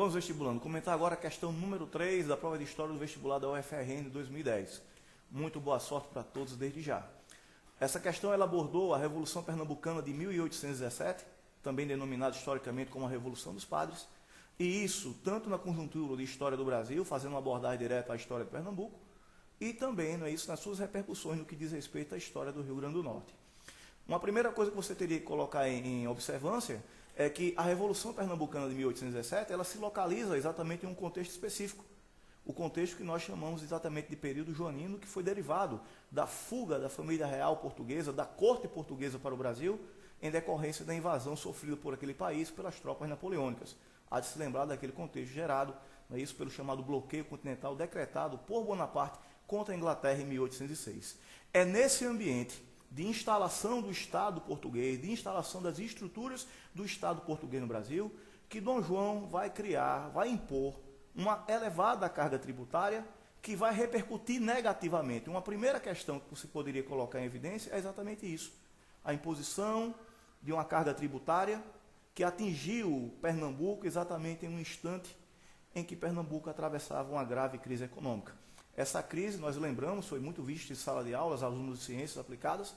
Vamos, vestibulando, comentar agora a questão número 3 da prova de História do Vestibular da UFRN de 2010. Muito boa sorte para todos desde já. Essa questão ela abordou a Revolução Pernambucana de 1817, também denominada historicamente como a Revolução dos Padres, e isso tanto na conjuntura de História do Brasil, fazendo uma abordagem direta à história de Pernambuco, e também, não é isso, nas suas repercussões no que diz respeito à história do Rio Grande do Norte. Uma primeira coisa que você teria que colocar em observância é que a Revolução Pernambucana de 1817, ela se localiza exatamente em um contexto específico. O contexto que nós chamamos exatamente de período joanino, que foi derivado da fuga da família real portuguesa, da corte portuguesa para o Brasil, em decorrência da invasão sofrida por aquele país pelas tropas napoleônicas. Há de se lembrar daquele contexto gerado, não é isso, pelo chamado bloqueio continental decretado por Bonaparte contra a Inglaterra em 1806. É nesse ambiente de instalação do Estado português, de instalação das estruturas do Estado português no Brasil, que Dom João vai criar, vai impor uma elevada carga tributária que vai repercutir negativamente. Uma primeira questão que você poderia colocar em evidência é exatamente isso. A imposição de uma carga tributária que atingiu Pernambuco exatamente em um instante em que Pernambuco atravessava uma grave crise econômica. Essa crise, nós lembramos, foi muito vista em sala de aulas, alunos de ciências aplicadas,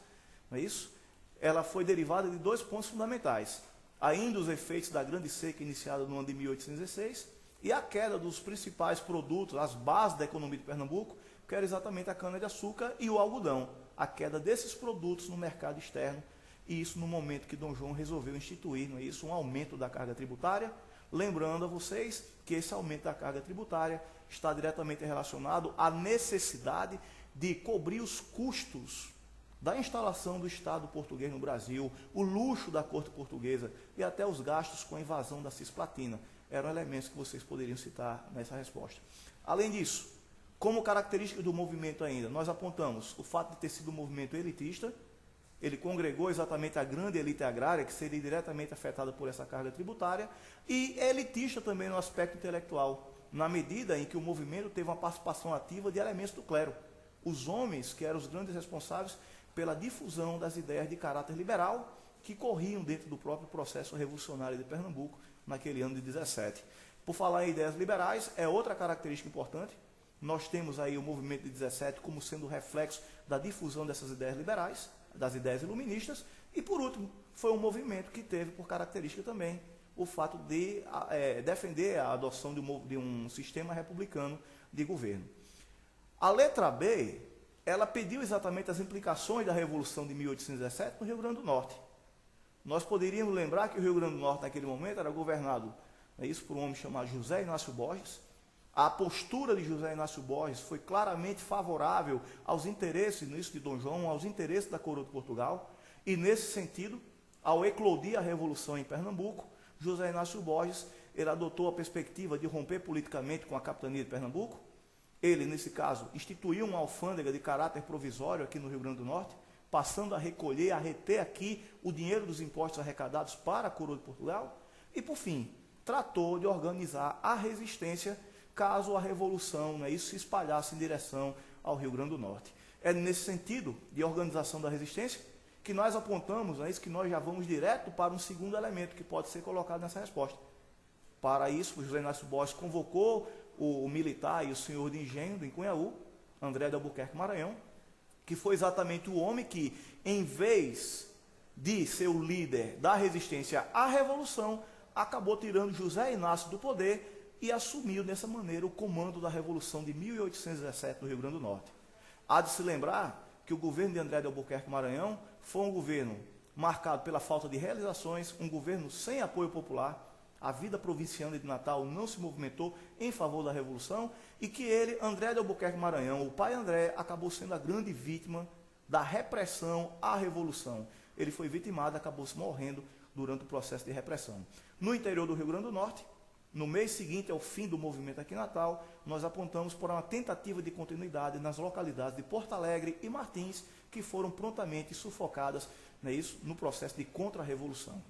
não é isso? Ela foi derivada de dois pontos fundamentais. Ainda os efeitos da grande seca iniciada no ano de 1816 e a queda dos principais produtos, as bases da economia de Pernambuco, que era exatamente a cana-de-açúcar e o algodão. A queda desses produtos no mercado externo, e isso no momento que Dom João resolveu instituir, não é isso? Um aumento da carga tributária. Lembrando a vocês que esse aumento da carga tributária está diretamente relacionado à necessidade de cobrir os custos da instalação do Estado português no Brasil, o luxo da corte portuguesa e até os gastos com a invasão da Cisplatina. Eram elementos que vocês poderiam citar nessa resposta. Além disso, como característica do movimento ainda, nós apontamos o fato de ter sido um movimento elitista. Ele congregou exatamente a grande elite agrária, que seria diretamente afetada por essa carga tributária, e elitista também no aspecto intelectual, na medida em que o movimento teve uma participação ativa de elementos do clero. Os homens, que eram os grandes responsáveis pela difusão das ideias de caráter liberal, que corriam dentro do próprio processo revolucionário de Pernambuco, naquele ano de 17. Por falar em ideias liberais, é outra característica importante. Nós temos aí o movimento de 17 como sendo reflexo da difusão dessas ideias liberais, das ideias iluministas, e por último, foi um movimento que teve por característica também o fato de defender a adoção de um sistema republicano de governo. A letra B, ela pediu exatamente as implicações da Revolução de 1817 no Rio Grande do Norte. Nós poderíamos lembrar que o Rio Grande do Norte, naquele momento, era governado, isso, por um homem chamado José Inácio Borges. A postura de José Inácio Borges foi claramente favorável aos interesses de Dom João, aos interesses da coroa de Portugal, e nesse sentido, ao eclodir a Revolução em Pernambuco, José Inácio Borges ele adotou a perspectiva de romper politicamente com a capitania de Pernambuco. Ele, nesse caso, instituiu uma alfândega de caráter provisório aqui no Rio Grande do Norte, passando a recolher, a reter aqui o dinheiro dos impostos arrecadados para a coroa de Portugal, e, por fim, tratou de organizar a resistência caso a revolução, isso se espalhasse em direção ao Rio Grande do Norte. É nesse sentido de organização da resistência que nós apontamos, que nós já vamos direto para um segundo elemento que pode ser colocado nessa resposta. Para isso, o José Inácio Borges convocou o militar e o senhor de engenho do Incunhaú, André de Albuquerque Maranhão, que foi exatamente o homem que, em vez de ser o líder da resistência à revolução, acabou tirando José Inácio do poder e assumiu dessa maneira o comando da Revolução de 1817 no Rio Grande do Norte. Há de se lembrar que o governo de André de Albuquerque Maranhão foi um governo marcado pela falta de realizações, um governo sem apoio popular. A vida provinciana de Natal não se movimentou em favor da Revolução e que ele, André de Albuquerque Maranhão, o pai André, acabou sendo a grande vítima da repressão à Revolução. Ele foi vitimado, acabou se morrendo durante o processo de repressão. No interior do Rio Grande do Norte, no mês seguinte ao fim do movimento aqui em Natal, nós apontamos por uma tentativa de continuidade nas localidades de Porto Alegre e Martins, que foram prontamente sufocadas no processo de contra-revolução.